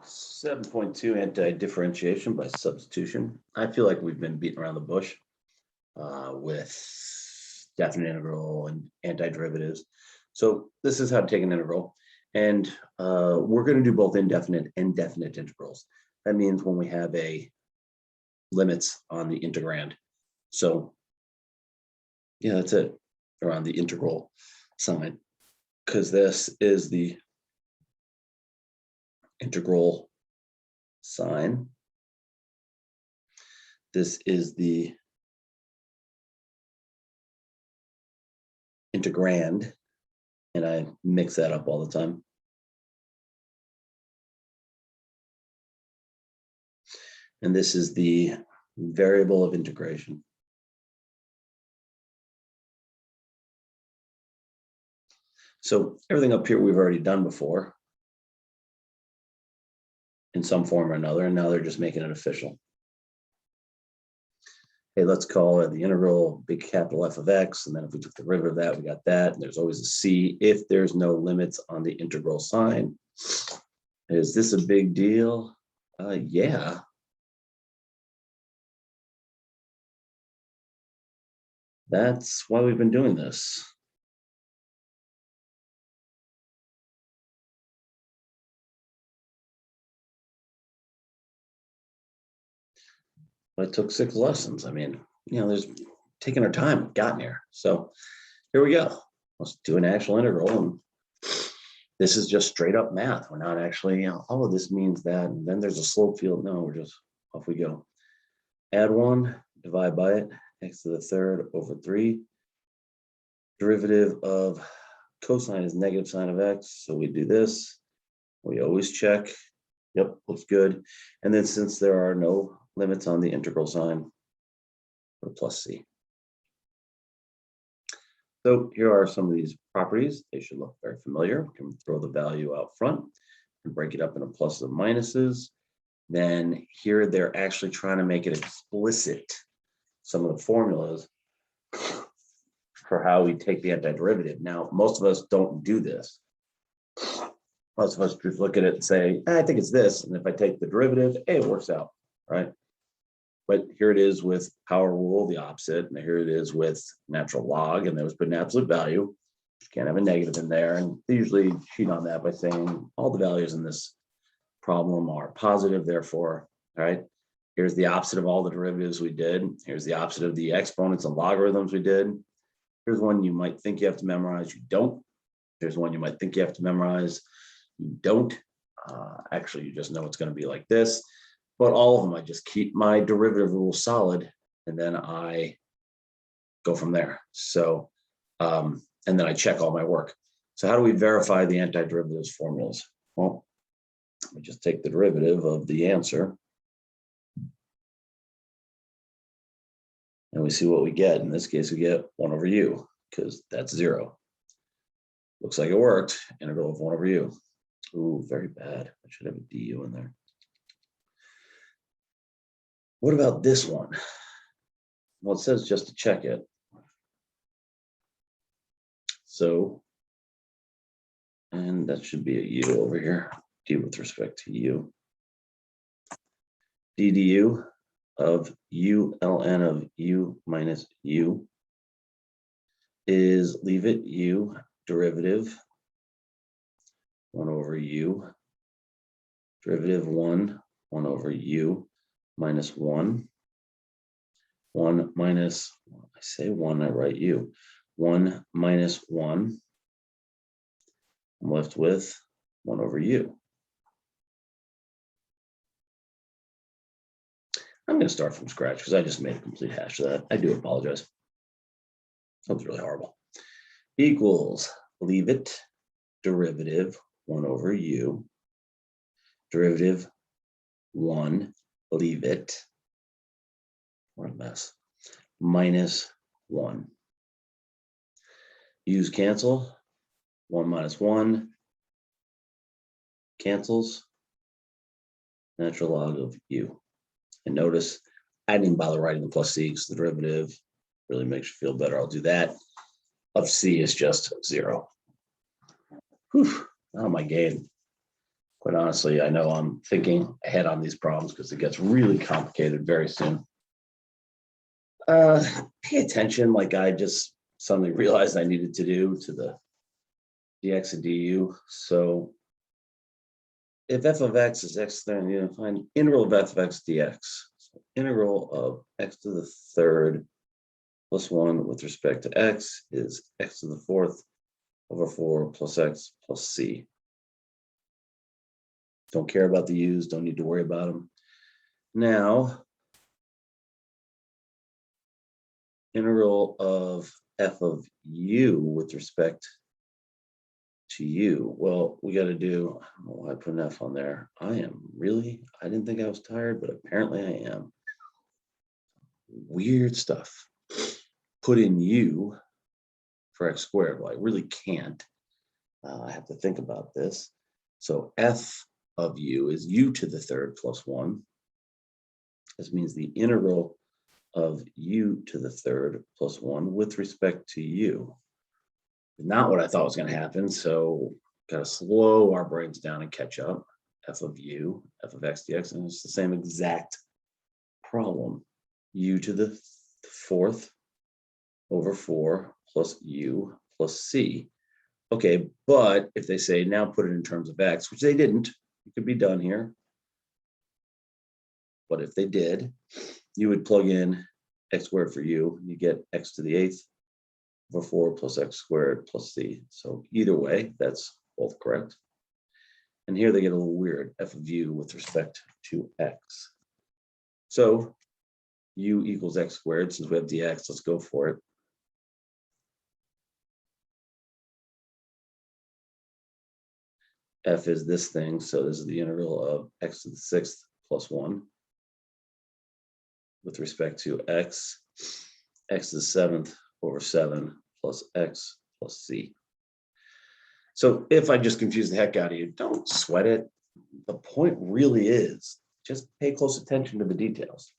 7.2 Anti-Differentiation by Substitution. I feel like we've been beating around the bush with definite integral and antiderivatives. So this is how to take an integral. And we're going to do both indefinite and definite integrals. That means when we have a limits on the integrand. So yeah, that's it around the integral sign, because this is the integral sign. This is the integrand, and I mix that up all the time. And this is the variable of integration. So everything up here we've already done before in some form or another, and now they're just making it official. Hey, let's call it the integral big capital F of X, and then if we took the derivative of that, we got that, and there's always a C if there's no limits on the integral sign. Is this a big deal? Yeah. That's why we've been doing this. But it took 6 lessons. I mean, there's taking our time, gotten here. So here we go. Let's do an actual integral. And this is just straight up math. We're not actually, all of this means that, and then there's a slope field. No, we're just off we go. Add 1, divide by it, x to the third over 3. Derivative of cosine is negative sine of x. So we do this. We always check. Yep, looks good. And then since there are no limits on the integral sign, put plus c. So here are some of these properties. They should look very familiar. We can throw the value out front and break it up into pluses and minuses. Then here they're actually trying to make it explicit, some of the formulas for how we take the antiderivative. Now, most of us don't do this. Most of us just look at it and say, I think it's this. And if I take the derivative, hey, it works out, right? But here it is with power rule, the opposite. And here it is with natural log, and there was put an absolute value. You can't have a negative in there. And they usually cheat on that by saying all the values in this problem are positive. Therefore, all right, here's the opposite of all the derivatives we did. Here's the opposite of the exponents and logarithms we did. Here's one you might think you have to memorize. You don't. Here's one you might think you have to memorize. You don't. Actually, you just know it's going to be like this. But all of them, I just keep my derivative rule solid, and then I go from there. So, and then I check all my work. So how do we verify the antiderivatives formulas? Well, we just take the derivative of the answer, and we see what we get. In this case, we get 1 over u, because that's 0. Looks like it worked. Integral of 1 over u. Ooh, very bad. I should have a du in there. What about this one? Well, it says just to check it. So, and that should be a u over here, d with respect to u. d du of u ln of u minus u is, leave it, u derivative 1 over u, derivative 1 over u minus 1 minus, I say 1, I write u, 1 minus 1, I'm left with 1 over u. I'm going to start from scratch because I just made a complete hash of that. I do apologize. That was really horrible. Equals, leave it, derivative 1 over u, derivative 1, leave it, what a mess, minus 1. U's cancel, 1 minus 1 cancels, natural log of u. And notice I didn't even bother writing the plus c because the derivative really makes you feel better. I'll do that. Of c is just 0. Whew, out of my game. Quite honestly, I know I'm thinking ahead on these problems because it gets really complicated very soon. Pay attention, like I just suddenly realized I needed to do to the dx and du. So if f of x is x, then you find integral of f of x dx. So integral of x to the third plus 1 with respect to x is x to the fourth over 4 plus x plus c. Don't care about the u's, don't need to worry about them. Now, integral of f of u with respect to u. Well, we got to do, I don't know why I put an f on there. I didn't think I was tired, but apparently I am. Weird stuff. Put in u for x squared. Well, I really can't. I have to think about this. So f of u is u to the third plus 1. This means the integral of u to the third plus 1 with respect to u. Not what I thought was going to happen, so got to slow our brains down and catch up. F of u, f of x dx, and it's the same exact problem. U to the fourth over 4 plus u plus c. Okay, but if they say now put it in terms of x, which they didn't, it could be done here. But if they did, you would plug in x squared for u, you get x to the eighth over 4 plus x squared plus c. So either way, that's both correct. And here they get a little weird, f of u with respect to x. So u equals x squared. Since we have dx, let's go for it. F is this thing, so this is the integral of x to the sixth plus 1 with respect to x to the seventh over 7 plus x plus c. So if I just confuse the heck out of you, don't sweat it. The point really is just pay close attention to the details.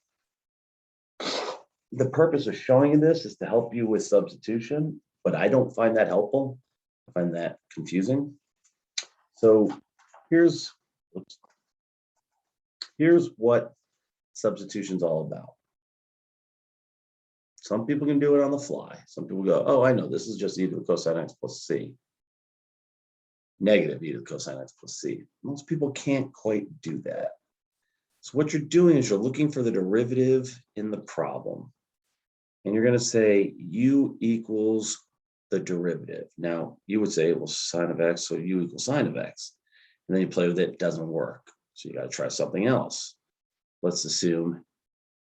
The purpose of showing you this is to help you with substitution, but I don't find that helpful. I find that confusing. So here's what substitution's all about. Some people can do it on the fly. Some people go, oh, I know, this is just e to the cosine x plus c. Negative e to the cosine x plus c. Most people can't quite do that. So what you're doing is you're looking for the derivative in the problem. And you're going to say u equals the derivative. Now, you would say, well, sine of x, so u equals sine of x. And then you play with it, it doesn't work. So you got to try something else. Let's assume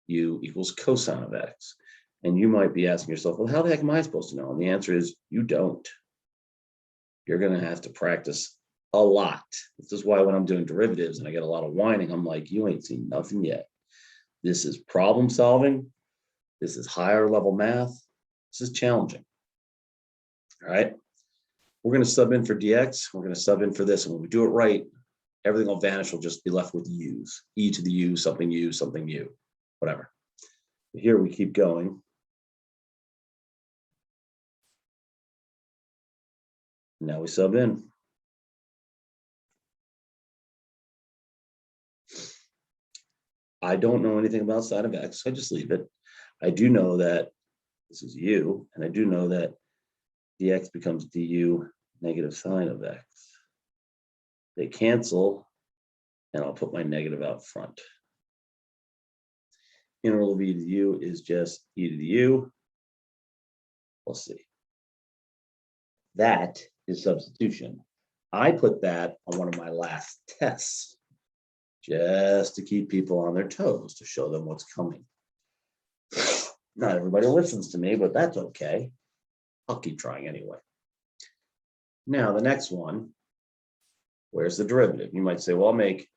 u equals cosine of x. And you might be asking yourself, well, how the heck am I supposed to know? And the answer is you don't. You're going to have to practice a lot. This is why when I'm doing derivatives and I get a lot of whining, I'm like, you ain't seen nothing yet. This is problem solving. This is higher level math. This is challenging. All right. We're going to sub in for dx. We're going to sub in for this. And when we do it right, everything will vanish. We'll just be left with u's. E to the u, something u, whatever. Here we keep going. Now we sub in. I don't know anything about sine of x, so I just leave it. I do know that this is u, and I do know that dx becomes du negative sine of x. They cancel, and I'll put my negative out front. Integral of e to the u is just e to the u plus c. That is substitution. I put that on one of my last tests just to keep people on their toes, to show them what's coming. Not everybody listens to me, but that's okay. I'll keep trying anyway. Now, the next one, where's the derivative? You might say, well, I'll make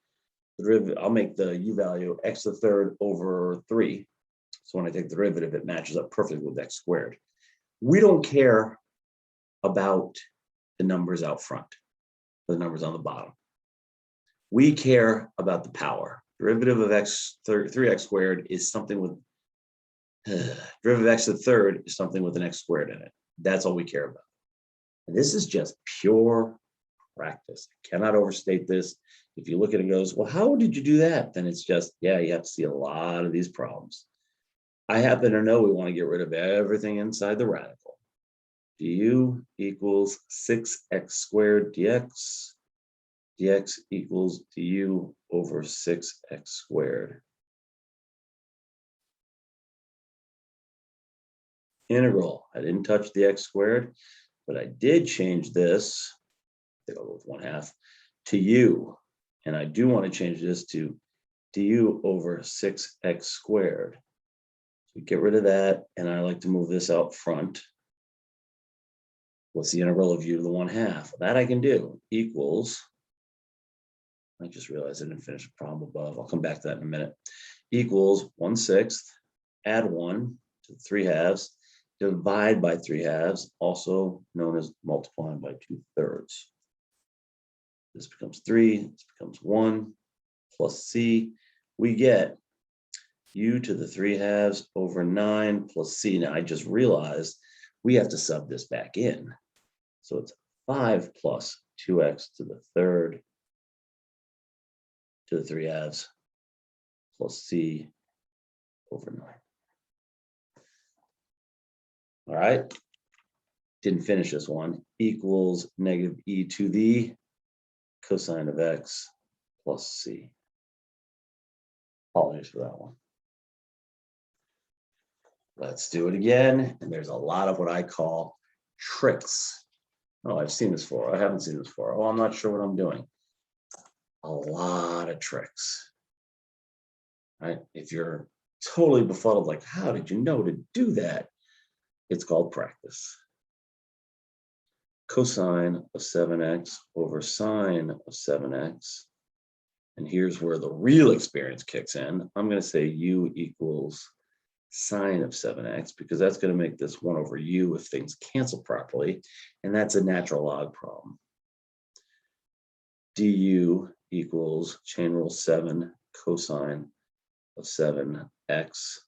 the derivative, I'll make the u value x to the third over 3. So when I take the derivative, it matches up perfectly with x squared. We don't care about the numbers out front, the numbers on the bottom. We care about the power. Derivative of 3x squared is something with, derivative of x to the third is something with an x squared in it. That's all we care about. And this is just pure practice. I cannot overstate this. If you look at it and goes, well, how did you do that? Then it's just, yeah, you have to see a lot of these problems. I happen to know we want to get rid of everything inside the radical. Du equals 6x squared dx. Dx equals du over 6x squared. Integral, I didn't touch the x squared, but I did change this, I think I'll go with 1/2, to u. And I do want to change this to du over 6x squared. So get rid of that, and I like to move this out front. What's the integral of u to the 1/2? That I can do, equals, I just realized I didn't finish the problem above. I'll come back to that in a minute. Equals 1/6, add 1 to 3/2, divide by 3/2, also known as multiplying by 2/3. This becomes 3, this becomes 1, plus c. We get u to the 3/2 over 9 plus c. Now I just realized we have to sub this back in. So it's 5 plus 2x to the 3rd to the 3/2 plus c over 9. All right, didn't finish this one, equals negative e to the cosine of x plus c. Apologies for that one. Let's do it again. And there's a lot of what I call tricks. Oh, I've seen this before. I haven't seen this before. Oh, I'm not sure what I'm doing. A lot of tricks. Right? If you're totally befuddled, like, how did you know to do that? It's called practice. Cosine of 7x over sine of 7x. And here's where the real experience kicks in. I'm going to say u equals sine of 7x, because that's going to make this 1 over u if things cancel properly. And that's a natural log problem. Du equals chain rule 7 cosine of 7x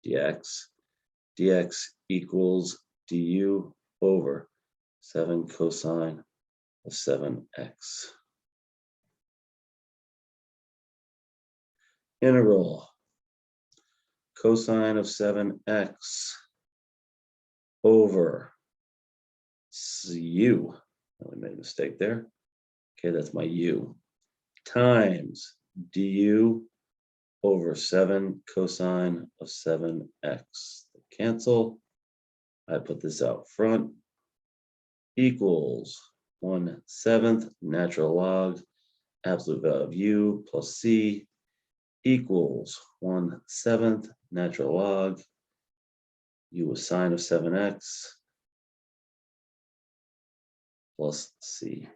dx. Dx equals du over 7 cosine of 7x. Integral cosine of 7x over u. I made a mistake there. Okay, that's my u. Times du over 7 cosine of 7x. Cancel. I put this out front. Equals 1/7 natural log absolute value of u plus c equals 1/7 natural log u with sine of 7x plus c.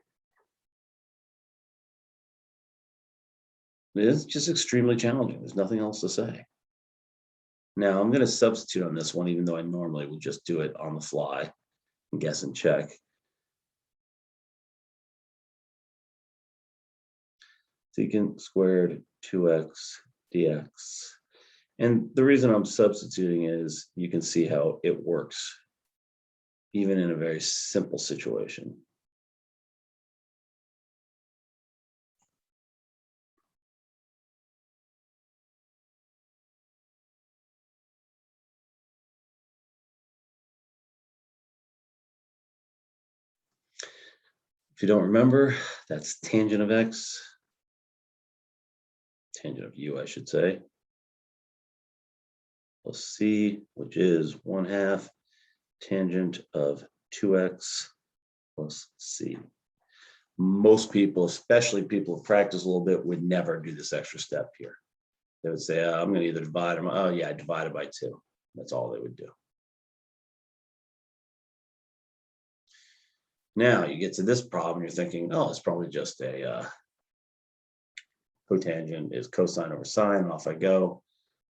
It is just extremely challenging. There's nothing else to say. Now I'm going to substitute on this one, even though I normally would just do it on the fly and guess and check. Secant squared 2x dx. And the reason I'm substituting is you can see how it works, even in a very simple situation. If you don't remember, that's tangent of x, tangent of u, I should say, plus c, which is 1/2 tangent of 2x plus c. Most people, especially people who practice a little bit, would never do this extra step here. They would say, I'm going to either divide them. Oh, yeah, divide it by 2. That's all they would do. Now you get to this problem, you're thinking, oh, it's probably just a cotangent is cosine over sine, off I go.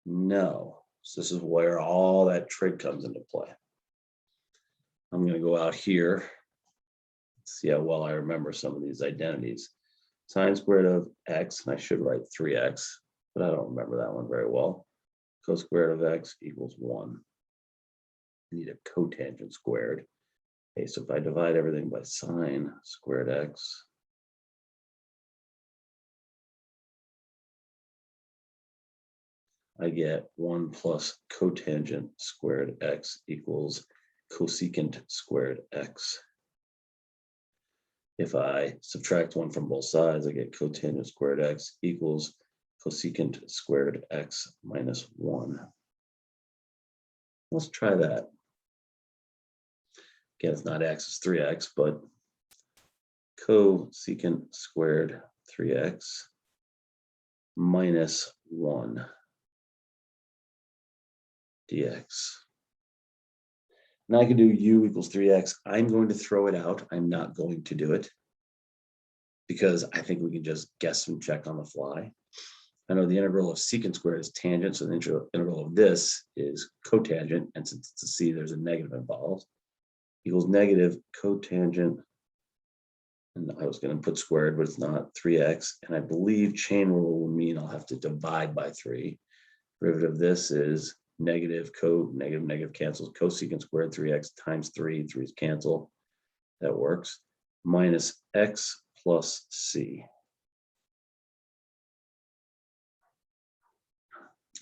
No, so this is where all that trig comes into play. I'm going to go out here, see how well I remember some of these identities. Sine squared of x, and I should write 3x, but I don't remember that one very well. Cos squared of x equals 1. I need a cotangent squared. Okay, so if I divide everything by sine squared x, I get 1 plus cotangent squared x equals cosecant squared x. If I subtract 1 from both sides, I get cotangent squared x equals cosecant squared x minus 1. Let's try that. Again, it's not x, it's 3x, but cosecant squared 3x minus 1 dx. Now I can do u equals 3x. I'm going to throw it out. I'm not going to do it because I think we can just guess and check on the fly. I know the integral of secant squared is tangent, so the integral of this is cotangent, and since it's a c, there's a negative involved, equals negative cotangent, and I was going to put squared, but it's not, 3x, and I believe chain rule will mean I'll have to divide by 3. Derivative of this is negative negative cancels, cosecant squared 3x times 3's cancel, that works, minus x plus c.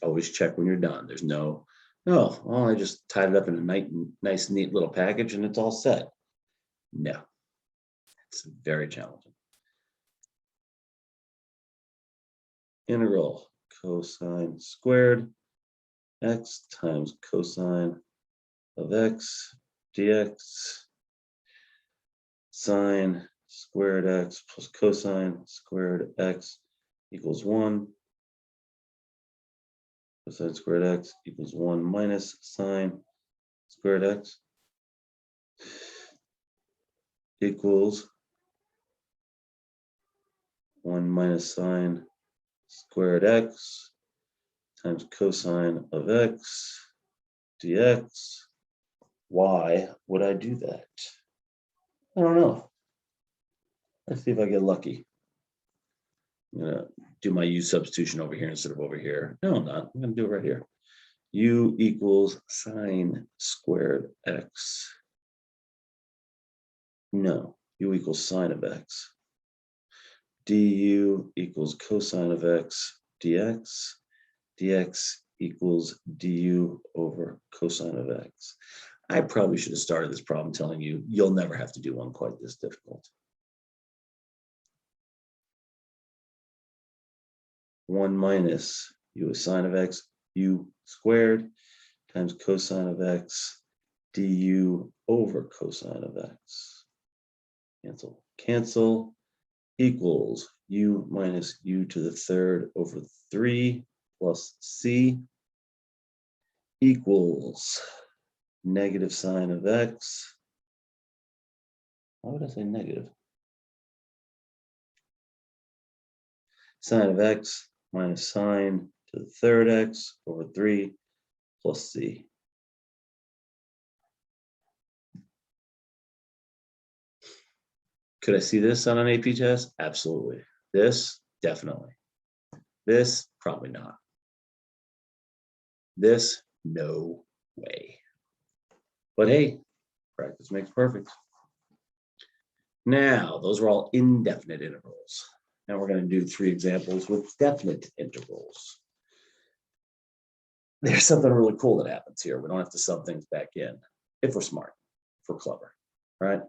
Always check when you're done. There's no, oh, well, I just tied it up in a nice, neat little package and it's all set. No, it's very challenging. Integral cosine squared x times cosine of x dx sine squared x plus cosine squared x equals 1. Cosine squared x equals 1 minus sine squared x equals 1 minus sine squared x times cosine of x dx. Why would I do that? I don't know. Let's see if I get lucky. I'm gonna do my u substitution over here instead of over here. No, I'm not. I'm gonna do it right here. U equals sine squared x. No, u equals sine of x. Du equals cosine of x dx. Dx equals du over cosine of x. I probably should have started this problem telling you you'll never have to do one quite this difficult. 1 minus u is sine of x, u squared times cosine of x du over cosine of x. Cancel, cancel, equals u minus u to the third over 3 plus c equals negative sine of x. Why would I say negative? Sine of x minus sine to the third x over 3 plus c. Could I see this on an AP test? Absolutely. This, definitely. This, probably not. This, no way. But hey, practice makes perfect. Now, those are all indefinite intervals. Now we're going to do 3 examples with definite intervals. There's something really cool that happens here. We don't have to sub things back in if we're smart, if we're clever, right?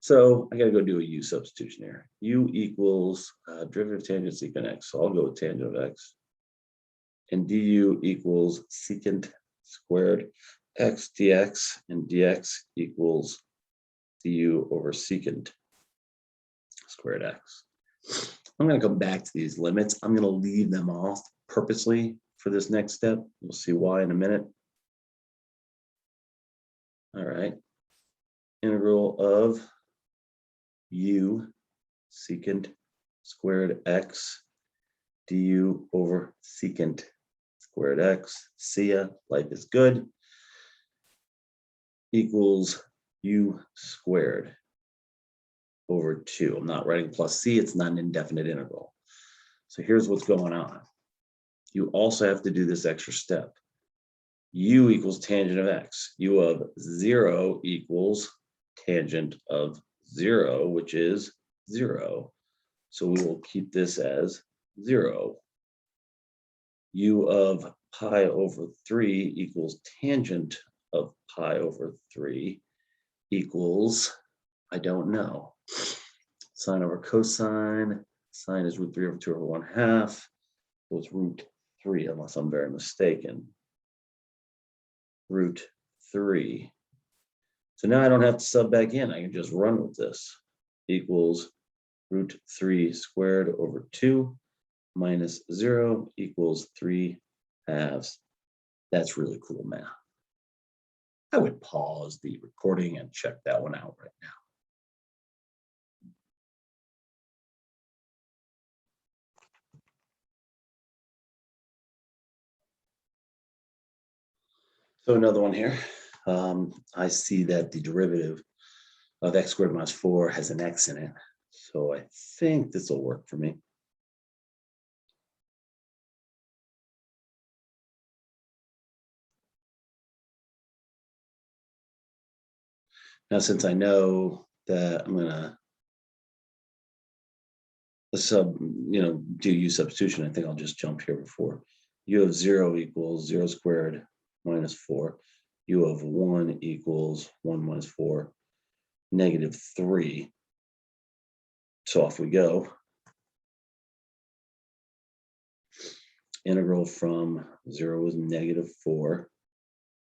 So I got to go do a u substitution here. U equals derivative tangent secant x. So I'll go with tangent of x. And du equals secant squared x dx, and dx equals du over secant squared x. I'm going to come back to these limits. I'm going to leave them off purposely for this next step. We'll see why in a minute. All right. Integral of u secant squared x du over secant squared x. See ya, life is good. Equals u squared over 2. I'm not writing plus c, it's not an indefinite integral. So here's what's going on. You also have to do this extra step. U equals tangent of x. U of 0 equals tangent of 0, which is 0. So we will keep this as 0. u of pi over 3 equals tangent of pi over 3 equals, I don't know. Sine over cosine, sine is root 3 over 2 over 1/2. So it's root 3, unless I'm very mistaken. Root 3. So now I don't have to sub back in. I can just run with this. Equals root 3 squared over 2 minus 0 equals 3/2. That's really cool math. I would pause the recording and check that one out right now. So another one here. I see that the derivative of x squared minus 4 has an x in it. So I think this will work for me. Now, since I know that I'm gonna do u substitution, I think I'll just jump here before. U of 0 equals 0 squared minus 4. U of 1 equals 1 minus 4, negative 3. So off we go. Integral from 0 was negative 4.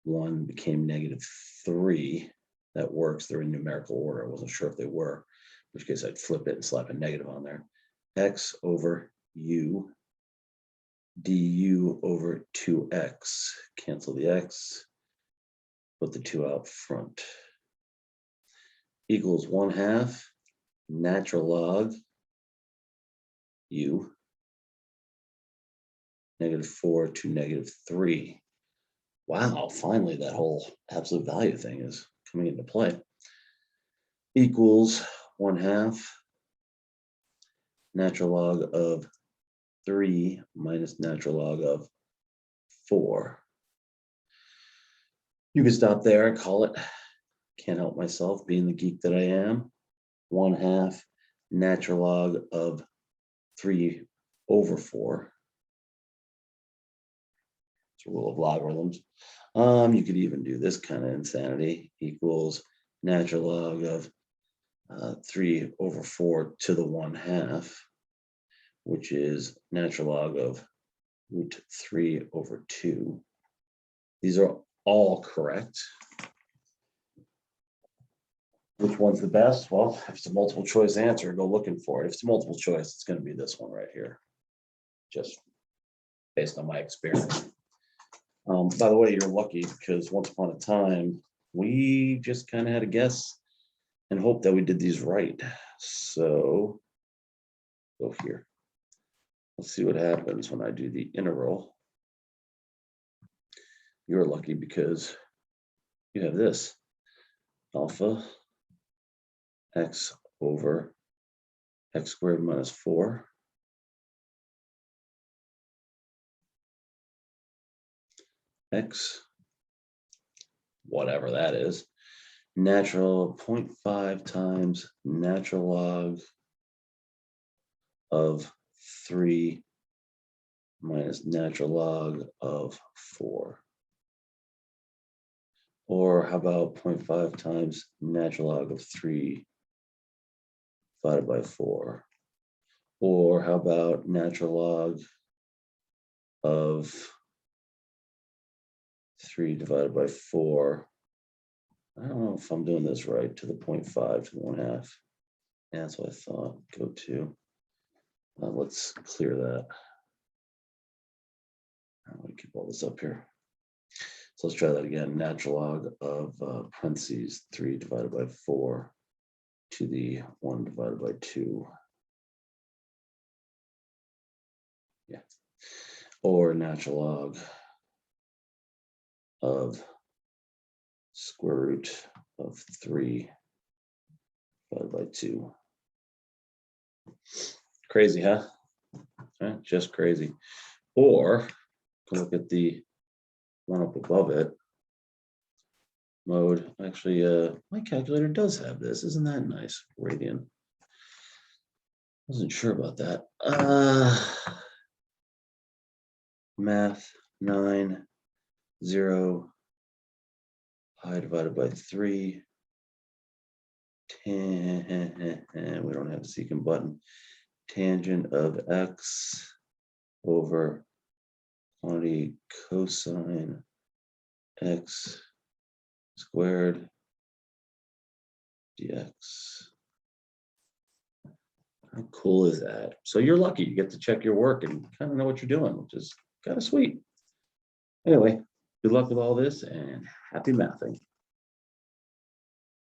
1 became negative 3. That works. They're in numerical order. I wasn't sure if they were, in which case I'd flip it and slap a negative on there. X over u du over 2x. Cancel the x. Put the 2 out front. Equals 1/2 natural log u negative 4 to negative 3. Wow, finally that whole absolute value thing is coming into play. Equals 1/2 natural log of 3 minus natural log of 4. You can stop there and call it, can't help myself being the geek that I am, 1/2 natural log of 3 over 4. It's a rule of logarithms. You could even do this kind of insanity, equals natural log of 3 over 4 to the 1/2, which is natural log of root 3 over 2. These are all correct. Which one's the best? Well, if it's a multiple choice answer, go looking for it. If it's a multiple choice, it's going to be this one right here, just based on my experience. By the way, you're lucky because once upon a time, we just kind of had a guess and hope that we did these right. So go here. Let's see what happens when I do the integral. You're lucky because you have this alpha x over x squared minus 4 x, whatever that is, natural 0.5 times natural log of 3 minus natural log of 4. Or how about 0.5 times natural log of 3 divided by 4? Or how about natural log of 3 divided by 4? I don't know if I'm doing this right, to the 0.5 to the 1/2. Yeah, that's what I thought. Go to. Let's clear that. I'm going to keep all this up here. So let's try that again. Natural log of parentheses 3 divided by 4 to the 1 divided by 2. Yeah. Or natural log of square root of 3 divided by 2. Crazy, huh? Just crazy. Or look at the one up above it. Mode. Actually, my calculator does have this. Isn't that nice? Radian. Wasn't sure about that. math 9, 0, pi divided by 3, 10, and we don't have a secant button, tangent of x over quantity cosine x squared dx. How cool is that? So you're lucky you get to check your work and kind of know what you're doing, which is kind of sweet. Anyway, good luck with all this and happy mathing.